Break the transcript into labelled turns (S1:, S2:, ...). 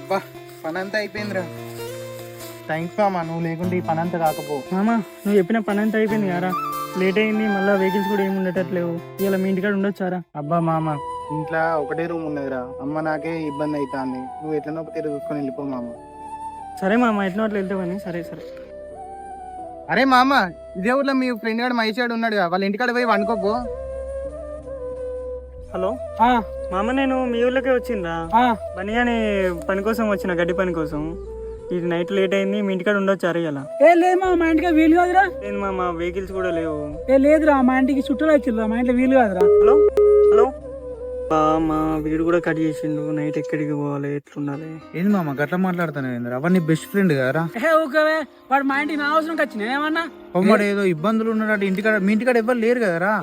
S1: బా పని అంతా అయిపోయిందిరా. థ్యాంక్స్ మామ, నువ్వు లేకుంటే ఈ పని అంతా కాకపో.
S2: మామ నువ్వు చెప్పిన పని అంతా అయిపోయింది యారా, లేట్ అయింది, మళ్ళీ వెహికల్స్ కూడా ఏమి ఉండేటట్లేవు. ఇలా మీ ఇంటికాడ ఉండొచ్చారా?
S1: అబ్బా మామ, ఇంట్లో ఒకటే రూమ్ ఉన్నదిరా, అమ్మ నాకే ఇబ్బంది అవుతుంది. నువ్వు ఎట్లనో ఒక తీరు చూసుకొని వెళ్ళిపో మామ.
S2: సరే మామ, ఎట్లా అట్లా వెళ్తావని. సరే సరే.
S1: అరే మామ, ఇదే ఊర్లో మీ ఫ్రెండ్ గారు మైసాడు ఉన్నాడు, వాళ్ళ ఇంటికాడ పోయి వండుకోపో.
S2: హలో మామ, నేను మీ ఊళ్ళకే వచ్చిందా బనియాని పని కోసం వచ్చిన, గడ్డి పని కోసం. ఇది నైట్ లేట్ అయింది, మీ ఇంటికాడ ఉండొచ్చారు ఇలా?
S3: ఏ లేదు మా ఇంటికి వీలు కాదురా.
S2: లేదు మామ, వెహికల్స్ కూడా లేవు.
S3: ఏ లేదురా, మా ఇంటికి చుట్టాలు వచ్చిర్రా, మా ఇంట్లో వీలు కాదురా.
S2: హలో హలో మా వీడు కూడా కట్ చేసిండు. నైట్ ఎక్కడికి పోవాలి, ఎట్లుండాలి?
S1: ఏంది మామ గట్లా మాట్లాడుతాను? అవన్నీ బెస్ట్ ఫ్రెండ్ కదరా.
S3: ఏ ఓకేవే, వాడు మా ఇంటికి నా అవసరం వచ్చిన ఏమన్నా
S1: పొమ్మడు ఏదో ఇబ్బందులు ఉన్నాడు ఇంటికాడ, మీ ఇంటికాడ ఎవ్వరు లేరు కదరా.